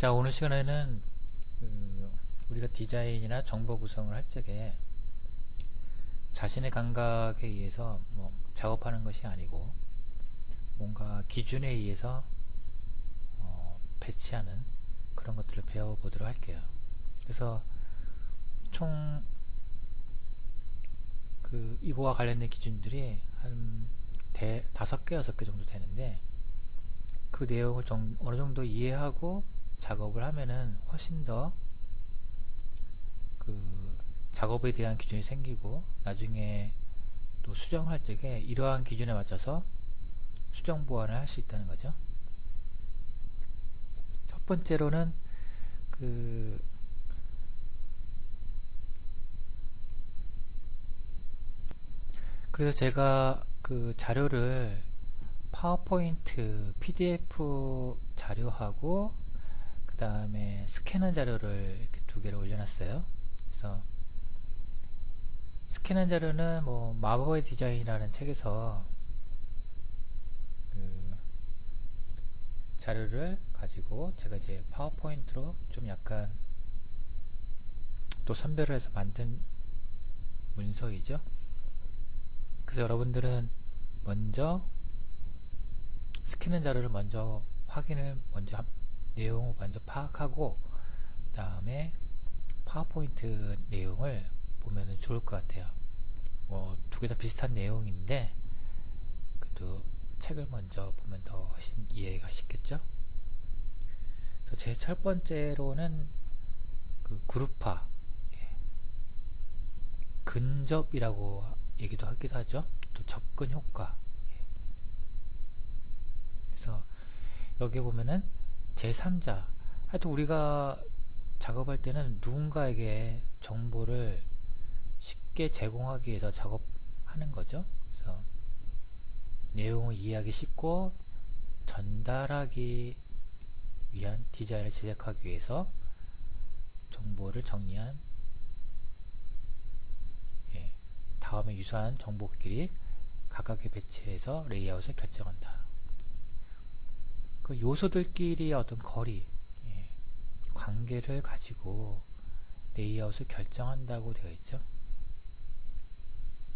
자, 오늘 시간에는 우리가 디자인이나 정보 구성을 할 적에 자신의 감각에 의해서 작업하는 것이 아니고 뭔가 기준에 의해서 배치하는 그런 것들을 배워보도록 할게요. 그래서 총 이거와 관련된 기준들이 한 5개, 6개 정도 되는데 그 내용을 어느 정도 이해하고 작업을 하면은 훨씬 더 작업에 대한 기준이 생기고 나중에 또 수정할 적에 이러한 기준에 맞춰서 수정 보완을 할 수 있다는 거죠. 첫 번째로는 그래서 제가 자료를 파워포인트, PDF 자료하고 그 다음에 스캔한 자료를 이렇게 2개를 올려놨어요. 그래서 스캔한 자료는 마법의 디자인이라는 책에서 자료를 가지고 제가 이제 파워포인트로 좀 약간 또 선별을 해서 만든 문서이죠. 그래서 여러분들은 먼저 스캔한 자료를 먼저 내용을 먼저 파악하고 그 다음에 파워포인트 내용을 보면 좋을 것 같아요. 2개 다 비슷한 내용인데 그래도 책을 먼저 보면 더 훨씬 이해가 쉽겠죠. 그래서 제 첫 번째로는 그룹화, 근접이라고 얘기도 하기도 하죠. 또 접근 효과. 그래서 여기 보면은 제3자, 하여튼 우리가 작업할 때는 누군가에게 정보를 쉽게 제공하기 위해서 작업하는 거죠. 그래서 내용을 이해하기 쉽고 전달하기 위한 디자인을 제작하기 위해서 정보를 정리한 다음에 유사한 정보끼리 각각의 배치해서 레이아웃을 결정한다. 그 요소들끼리의 어떤 거리, 관계를 가지고 레이아웃을 결정한다고 되어 있죠.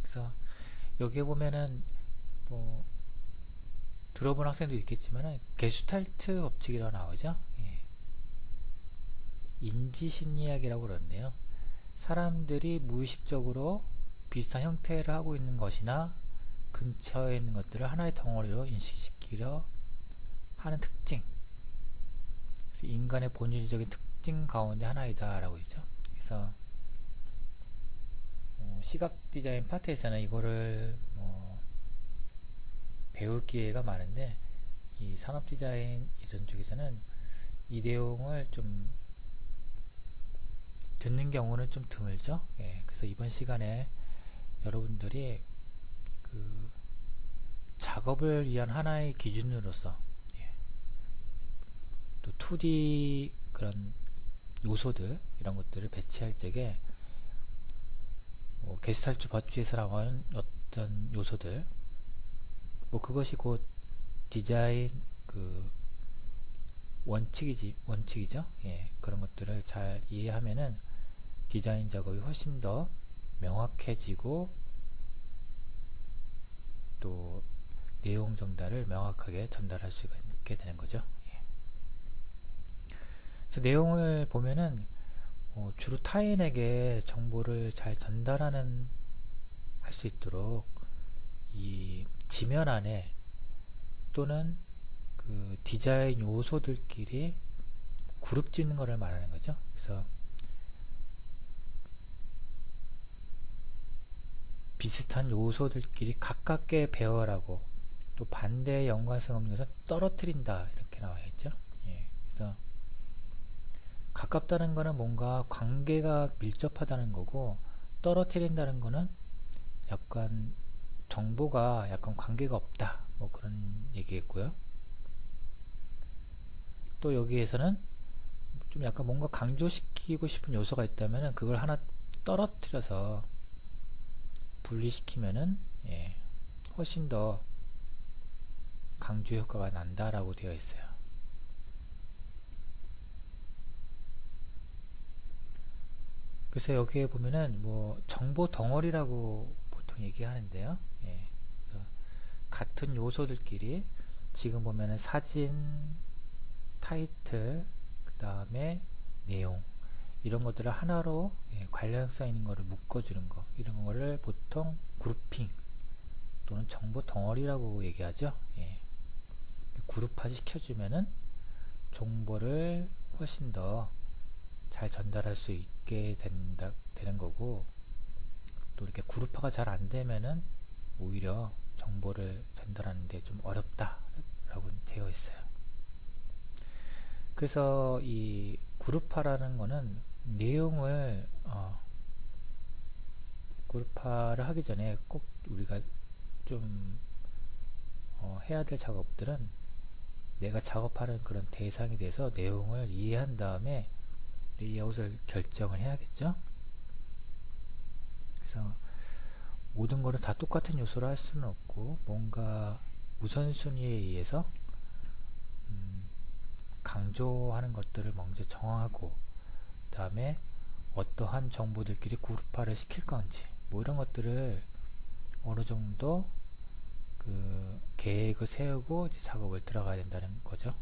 그래서 여기에 보면은 들어본 학생도 있겠지만은 게슈탈트 법칙이라고 나오죠. 인지심리학이라고 그러는데요. 사람들이 무의식적으로 비슷한 형태를 하고 있는 것이나 근처에 있는 것들을 하나의 덩어리로 인식시키려 하는 특징, 그래서 인간의 본질적인 특징 가운데 하나이다 라고 있죠. 그래서 시각 디자인 파트에서는 이거를 배울 기회가 많은데 이 산업 디자인 이런 쪽에서는 이 내용을 좀 듣는 경우는 좀 드물죠. 그래서 이번 시간에 여러분들이 작업을 위한 하나의 기준으로서 또 2D 그런 요소들 이런 것들을 배치할 적에 게스탈트 버추에서 나오는 어떤 요소들 그것이 곧 디자인 원칙이죠. 그런 것들을 잘 이해하면은 디자인 작업이 훨씬 더 명확해지고 또 내용 전달을 명확하게 전달할 수가 있게 되는 거죠. 그래서 내용을 보면은 주로 타인에게 정보를 잘 전달하는 할 수 있도록 이 지면 안에 또는 디자인 요소들끼리 그룹 짓는 것을 말하는 거죠. 그래서 비슷한 요소들끼리 가깝게 배열하고 또 반대의 연관성 없는 것은 떨어뜨린다 이렇게 나와 있죠. 그래서 가깝다는 거는 뭔가 관계가 밀접하다는 거고 떨어뜨린다는 거는 약간 정보가 약간 관계가 없다 그런 얘기겠고요. 또 여기에서는 좀 약간 뭔가 강조시키고 싶은 요소가 있다면 그걸 하나 떨어뜨려서 분리시키면은 훨씬 더 강조 효과가 난다라고 되어 있어요. 그래서 여기에 보면은 뭐 정보 덩어리라고 보통 얘기하는데요. 예, 그래서 같은 요소들끼리 지금 보면은 사진, 타이틀, 그 다음에 내용 이런 것들을 하나로 관련성 있는 거를 묶어주는 거 이런 거를 보통 그룹핑 또는 정보 덩어리라고 얘기하죠. 예. 그룹화 시켜주면은 정보를 훨씬 더 잘 전달할 수 있게 되는 거고 또 이렇게 그룹화가 잘 안 되면은 오히려 정보를 전달하는데 좀 어렵다라고 되어 있어요. 그래서 이 그룹화라는 거는 내용을 그룹화를 하기 전에 꼭 우리가 좀 해야 될 작업들은 내가 작업하는 그런 대상에 대해서 내용을 이해한 다음에 레이아웃을 결정을 해야겠죠. 그래서 모든 거를 다 똑같은 요소로 할 수는 없고 뭔가 우선순위에 의해서 강조하는 것들을 먼저 정하고 그 다음에 어떠한 정보들끼리 그룹화를 시킬 건지 뭐 이런 것들을 어느 정도 그 계획을 세우고 이제 작업을 들어가야 된다는 거죠.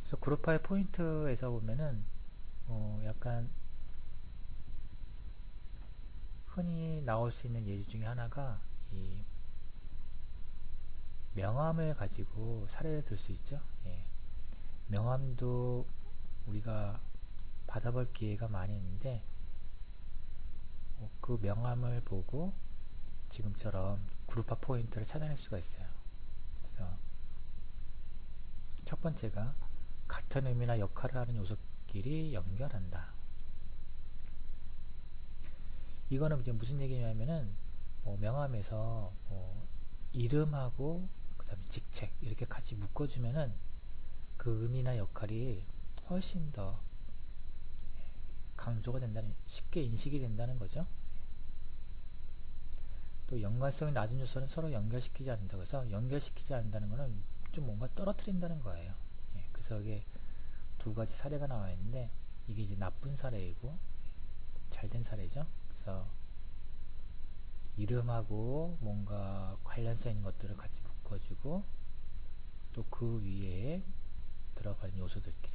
그래서 그룹화의 포인트에서 보면은 약간 흔히 나올 수 있는 예시 중에 하나가 이 명함을 가지고 사례를 들 수 있죠. 예. 명함도 우리가 받아볼 기회가 많이 있는데 그 명함을 보고 지금처럼 그룹화 포인트를 찾아낼 수가 있어요. 그래서 첫 번째가 같은 의미나 역할을 하는 요소끼리 연결한다. 이거는 이제 무슨 얘기냐면은 명함에서 이름하고 그 다음에 직책 이렇게 같이 묶어주면은 그 의미나 역할이 훨씬 더 강조가 된다는, 쉽게 인식이 된다는 거죠. 또 연관성이 낮은 요소는 서로 연결시키지 않는다고 해서 연결시키지 않는다는 것은 좀 뭔가 떨어뜨린다는 거예요. 그래서 이게 두 가지 사례가 나와 있는데 이게 이제 나쁜 사례이고 잘된 사례죠. 그래서 이름하고 뭔가 관련성 있는 것들을 같이 묶어주고 또 그 위에 들어가는 요소들끼리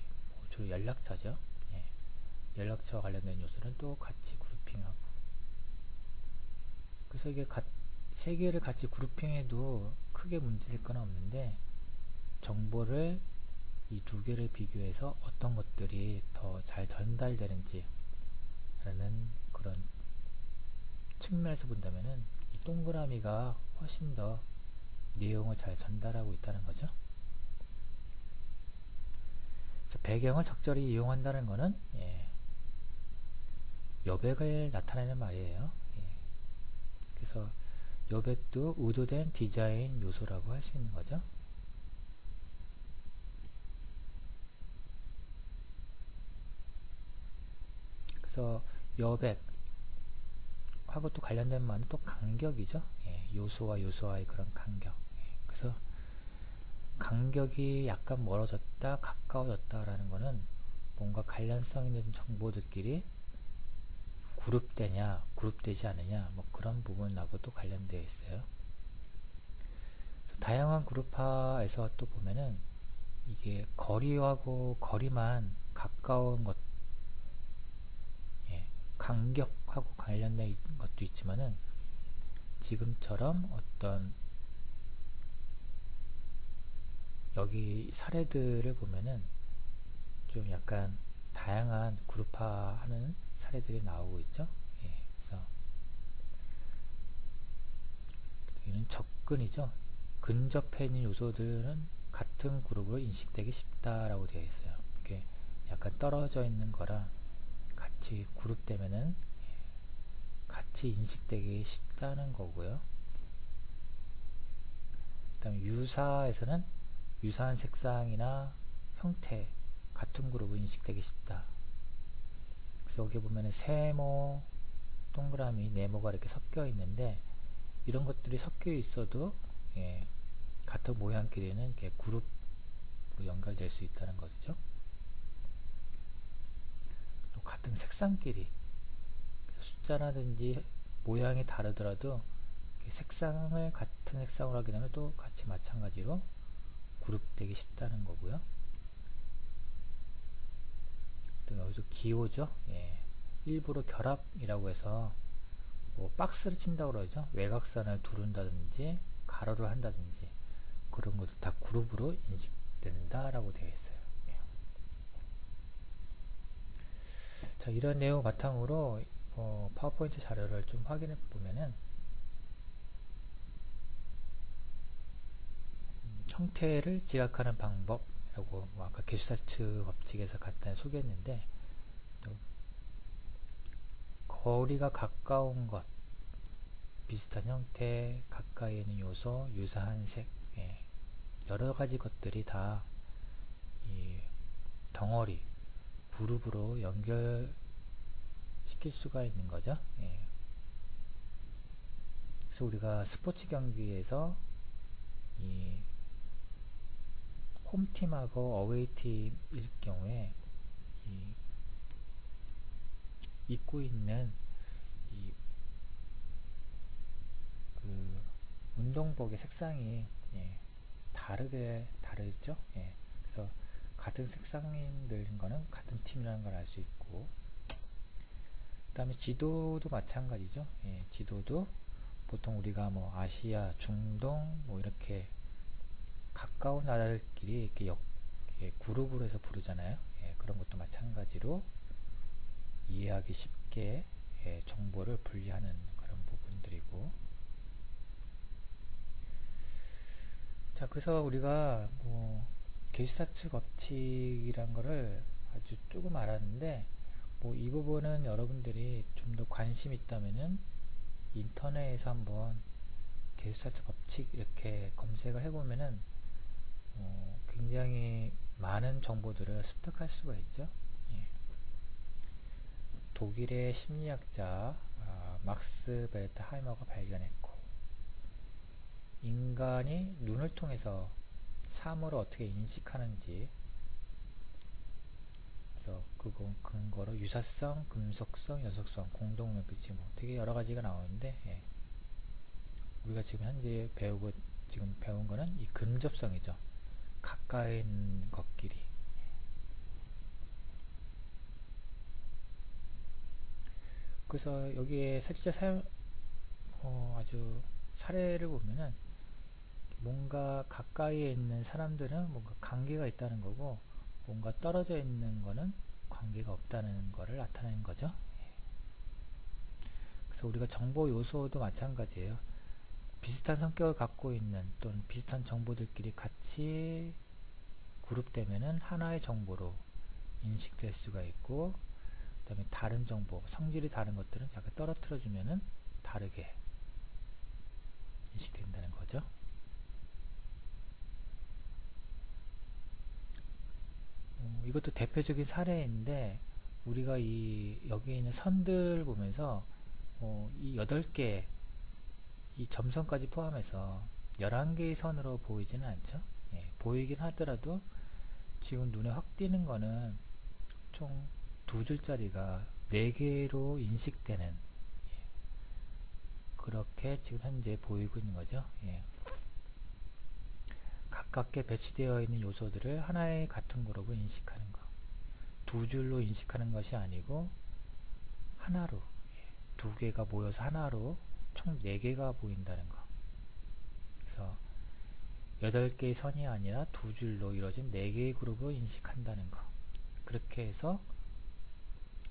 주로 연락처죠. 연락처와 관련된 요소는 또 같이 그룹핑하고 그래서 이게 세 개를 같이 그룹핑해도 크게 문제일 건 없는데 정보를 이 두 개를 비교해서 어떤 것들이 더 잘 전달되는지 라는 그런 측면에서 본다면은 이 동그라미가 훨씬 더 내용을 잘 전달하고 있다는 거죠. 배경을 적절히 이용한다는 것은 여백을 나타내는 말이에요. 그래서 여백도 의도된 디자인 요소라고 할 수 있는 거죠. 그래서 여백하고 또 관련된 말은 또 간격이죠. 요소와 요소와의 그런 간격. 그래서 간격이 약간 멀어졌다, 가까워졌다라는 거는 뭔가 관련성 있는 정보들끼리 그룹되냐, 그룹되지 않느냐, 뭐 그런 부분하고도 관련되어 있어요. 다양한 그룹화에서 또 보면은 이게 거리하고 거리만 가까운 것, 간격하고 관련된 것도 있지만은 지금처럼 어떤 여기 사례들을 보면은 좀 약간 다양한 그룹화하는 사례들이 나오고 있죠. 그래서 여기는 접근이죠. 근접해 있는 요소들은 같은 그룹으로 인식되기 쉽다라고 되어 있어요. 이렇게 약간 떨어져 있는 거랑 같이 그룹되면은 같이 인식되기 쉽다는 거고요. 그 다음에 유사에서는 유사한 색상이나 형태 같은 그룹으로 인식되기 쉽다. 그래서 여기 보면은 세모, 동그라미, 네모가 이렇게 섞여 있는데 이런 것들이 섞여 있어도 같은 모양끼리는 이렇게 그룹으로 연결될 수 있다는 거죠. 같은 색상끼리 숫자라든지 모양이 다르더라도 색상을 같은 색상으로 하게 되면 또 같이 마찬가지로 그룹되기 쉽다는 거고요. 또 여기서 기호죠. 예. 일부러 결합이라고 해서 뭐 박스를 친다고 그러죠. 외곽선을 두른다든지 가로를 한다든지 그런 것도 다 그룹으로 인식된다라고 되어 있어요. 예. 자, 이런 내용 바탕으로 파워포인트 자료를 좀 확인해 보면은 형태를 지각하는 방법이라고 뭐 아까 게슈탈트 법칙에서 간단히 소개했는데, 거리가 가까운 것, 비슷한 형태, 가까이 있는 요소, 유사한 색, 예. 여러 가지 것들이 다 이 덩어리, 그룹으로 연결시킬 수가 있는 거죠. 예. 그래서 우리가 스포츠 경기에서 이 홈팀하고 어웨이팀일 경우에 이 입고 있는 이 그 운동복의 색상이 예, 다르죠. 예. 그래서 같은 색상인 거는 같은 팀이라는 걸 알 수 있고, 그 다음에 지도도 마찬가지죠. 예, 지도도 보통 우리가 뭐 아시아, 중동 뭐 이렇게 가까운 나라들끼리 이렇게 그룹으로 해서 부르잖아요. 예, 그런 것도 마찬가지로 이해하기 쉽게 예, 정보를 분리하는 그런 부분들이고, 자, 그래서 우리가 뭐 게슈타트 법칙이란 거를 아주 조금 알았는데, 뭐 이 부분은 여러분들이 좀 더 관심 있다면은 인터넷에서 한번 게슈타트 법칙 이렇게 검색을 해보면은 굉장히 많은 정보들을 습득할 수가 있죠. 예. 독일의 심리학자 막스 베르트 하이머가 발견했고, 인간이 눈을 통해서 사물을 어떻게 인식하는지, 그래서 그 근거로 유사성, 금속성, 연속성, 공동면피치 뭐 되게 여러 가지가 나오는데, 예. 우리가 지금 현재 지금 배운 거는 이 근접성이죠. 가까이 있는 것끼리. 그래서 여기에 실제 아주 사례를 보면은 뭔가 가까이에 있는 사람들은 뭔가 관계가 있다는 거고, 뭔가 떨어져 있는 거는 관계가 없다는 거를 나타내는 거죠. 그래서 우리가 정보 요소도 마찬가지예요. 비슷한 성격을 갖고 있는 또는 비슷한 정보들끼리 같이 그룹되면은 하나의 정보로 인식될 수가 있고, 그 다음에 다른 정보, 성질이 다른 것들은 약간 떨어뜨려 주면은 다르게 인식된다는 거죠. 이것도 대표적인 사례인데, 우리가 여기 있는 선들 보면서 이 8개 이 점선까지 포함해서 11개의 선으로 보이지는 않죠. 예, 보이긴 하더라도 지금 눈에 확 띄는 거는 총 2줄짜리가 4개로 인식되는, 예, 그렇게 지금 현재 보이고 있는 거죠. 예. 가깝게 배치되어 있는 요소들을 하나의 같은 그룹으로 인식하는 것, 2줄로 인식하는 것이 아니고 하나로, 2개가 모여서 하나로 총 4개가 보인다는 거. 그래서 8개의 선이 아니라 2줄로 이루어진 4개의 그룹으로 인식한다는 거. 그렇게 해서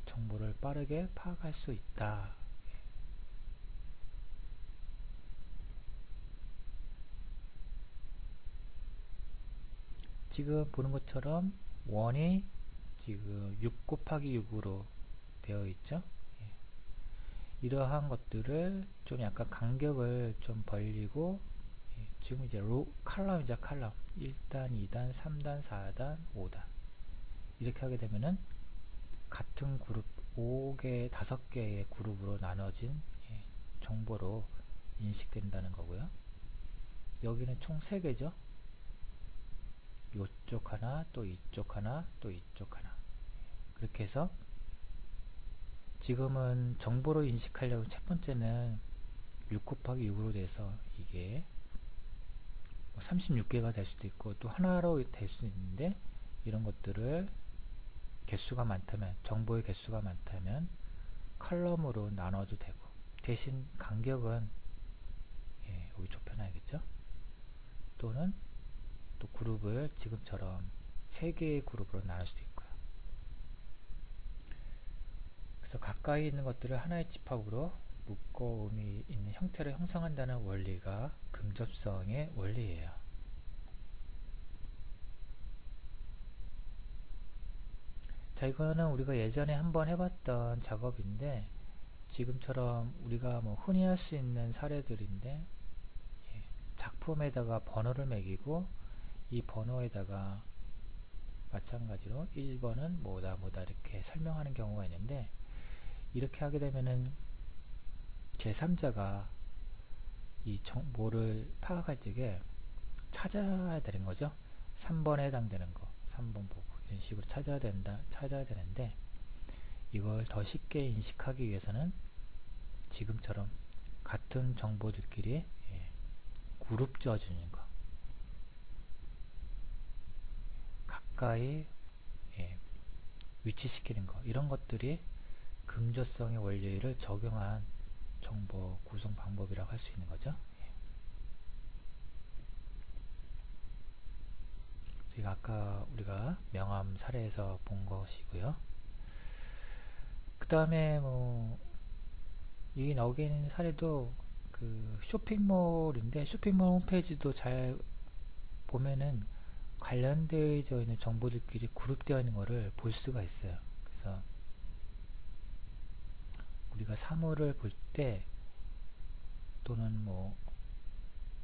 정보를 빠르게 파악할 수 있다. 지금 보는 것처럼 원이 지금 6 곱하기 6으로 되어 있죠. 이러한 것들을 좀 약간 간격을 좀 벌리고, 지금 이제 칼럼이죠. 칼럼 1단, 2단, 3단, 4단, 5단 이렇게 하게 되면은 같은 그룹 5개의 그룹으로 나눠진 정보로 인식된다는 거고요. 여기는 총 3개죠. 이쪽 하나, 또 이쪽 하나, 또 이쪽 하나. 그렇게 해서 지금은 정보로 인식하려고 첫 번째는 6 곱하기 6으로 돼서 이게 36개가 될 수도 있고 또 하나로 될 수도 있는데, 이런 것들을 개수가 많다면, 정보의 개수가 많다면 컬럼으로 나눠도 되고, 대신 간격은 여기 좁혀놔야겠죠. 또는 또 그룹을 지금처럼 3개의 그룹으로 나눌 수도 있고요. 그래서 가까이 있는 것들을 하나의 집합으로 묶어 의미 있는 형태를 형성한다는 원리가 근접성의 원리예요. 자, 이거는 우리가 예전에 한번 해봤던 작업인데, 지금처럼 우리가 뭐 흔히 할 수 있는 사례들인데, 작품에다가 번호를 매기고 이 번호에다가 마찬가지로 1번은 뭐다 뭐다 이렇게 설명하는 경우가 있는데, 이렇게 하게 되면은 제3자가 이 정보를 파악할 적에 찾아야 되는 거죠. 3번에 해당되는 거 3번 보고 이런 식으로 찾아야 되는데, 이걸 더 쉽게 인식하기 위해서는 지금처럼 같은 정보들끼리 그룹 지어주는 거, 가까이 위치시키는 거, 이런 것들이 근접성의 원리를 적용한 정보 구성 방법이라고 할 수 있는 거죠. 제가 아까 우리가 명암 사례에서 본 것이고요. 그 다음에 이 나오게 있는 사례도 그 쇼핑몰인데, 쇼핑몰 홈페이지도 잘 보면은 관련되어 있는 정보들끼리 그룹되어 있는 것을 볼 수가 있어요. 그래서 우리가 사물을 볼 때, 또는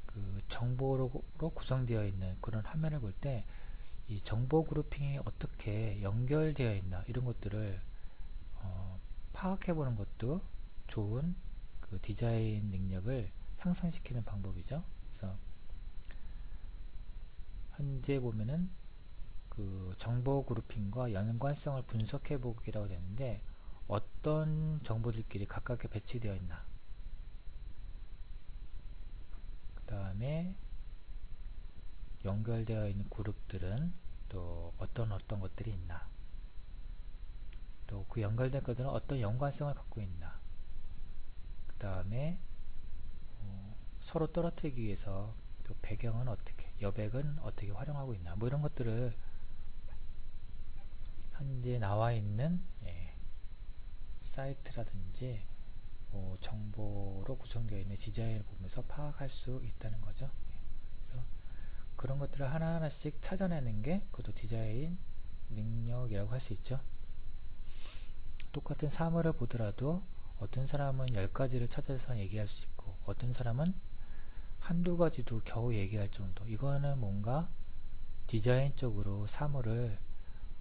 그 정보로 구성되어 있는 그런 화면을 볼 때, 이 정보 그룹핑이 어떻게 연결되어 있나, 이런 것들을 파악해 보는 것도 좋은 그 디자인 능력을 향상시키는 방법이죠. 그래서 현재 보면은 그 정보 그룹핑과 연관성을 분석해 보기라고 되는데, 어떤 정보들끼리 가깝게 배치되어 있나, 그 다음에 연결되어 있는 그룹들은 또 어떤 것들이 있나, 또 그 연결된 것들은 어떤 연관성을 갖고 있나, 그 다음에 서로 떨어뜨리기 위해서 또 배경은 어떻게, 여백은 어떻게 활용하고 있나, 이런 것들을 현재 나와 있는 사이트라든지 정보로 구성되어 있는 디자인을 보면서 파악할 수 있다는 거죠. 그래서 그런 것들을 하나하나씩 찾아내는 게 그것도 디자인 능력이라고 할 수 있죠. 똑같은 사물을 보더라도 어떤 사람은 10가지를 찾아서 얘기할 수 있고, 어떤 사람은 한두 가지도 겨우 얘기할 정도. 이거는 뭔가 디자인적으로 사물을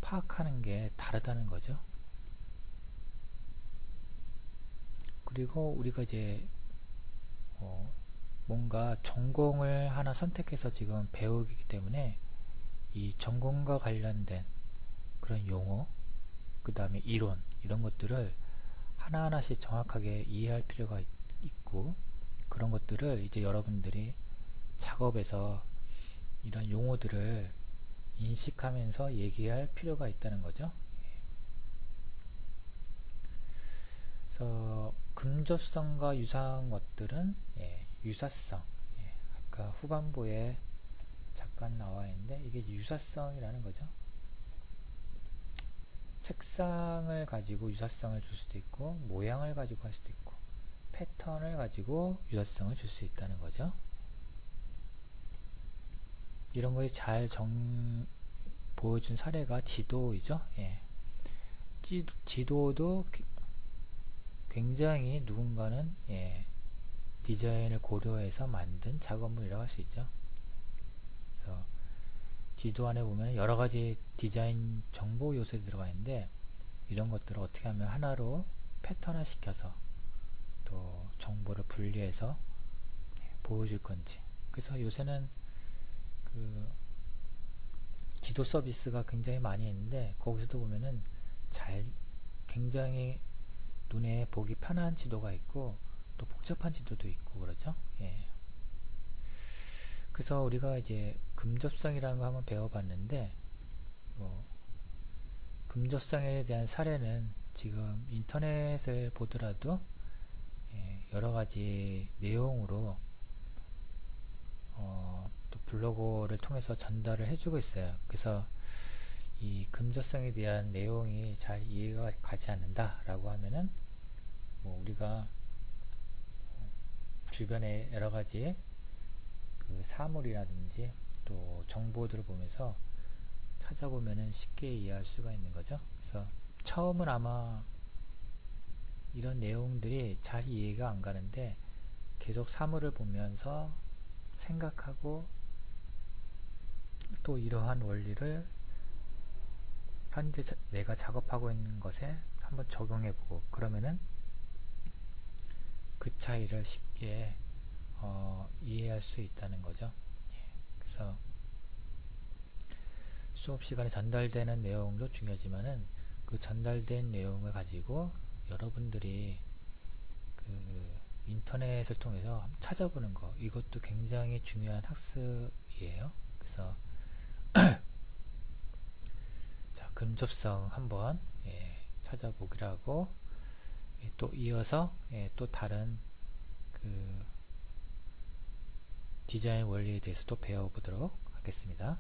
파악하는 게 다르다는 거죠. 그리고 우리가 이제 뭔가 전공을 하나 선택해서 지금 배우기 때문에 이 전공과 관련된 그런 용어, 그 다음에 이론, 이런 것들을 하나하나씩 정확하게 이해할 필요가 있고, 그런 것들을 이제 여러분들이 작업에서 이런 용어들을 인식하면서 얘기할 필요가 있다는 거죠. 그래서 근접성과 유사한 것들은 유사성, 아까 후반부에 잠깐 나와 있는데, 이게 유사성이라는 거죠. 색상을 가지고 유사성을 줄 수도 있고, 모양을 가지고 할 수도 있고, 패턴을 가지고 유사성을 줄 수 있다는 거죠. 이런 거에 잘 보여준 사례가 지도이죠. 지도도 굉장히 누군가는 디자인을 고려해서 만든 작업물이라고 할 수 있죠. 그래서 지도 안에 보면 여러가지 디자인 정보 요소들이 들어가 있는데, 이런 것들을 어떻게 하면 하나로 패턴화 시켜서 또 정보를 분리해서 보여줄 건지. 그래서 요새는 그 지도 서비스가 굉장히 많이 있는데, 거기서도 보면은 굉장히 눈에 보기 편한 지도가 있고 또 복잡한 지도도 있고 그러죠. 예. 그래서 우리가 이제 금접성이라는 거 한번 배워봤는데 금접성에 대한 사례는 지금 인터넷을 보더라도 여러 가지 내용으로 또 블로그를 통해서 전달을 해주고 있어요. 그래서 이 금접성에 대한 내용이 잘 이해가 가지 않는다 라고 하면은 우리가 주변에 여러 가지 그 사물이라든지 또 정보들을 보면서 찾아보면은 쉽게 이해할 수가 있는 거죠. 그래서 처음은 아마 이런 내용들이 잘 이해가 안 가는데 계속 사물을 보면서 생각하고 또 이러한 원리를 현재 내가 작업하고 있는 것에 한번 적용해보고 그러면은 그 차이를 쉽게 이해할 수 있다는 거죠. 그래서 수업 시간에 전달되는 내용도 중요하지만은 그 전달된 내용을 가지고 여러분들이 그 인터넷을 통해서 찾아보는 거 이것도 굉장히 중요한 학습이에요. 그래서 자, 금접성 한번 찾아보기로 하고 또 이어서 또 다른 그 디자인 원리에 대해서 또 배워보도록 하겠습니다.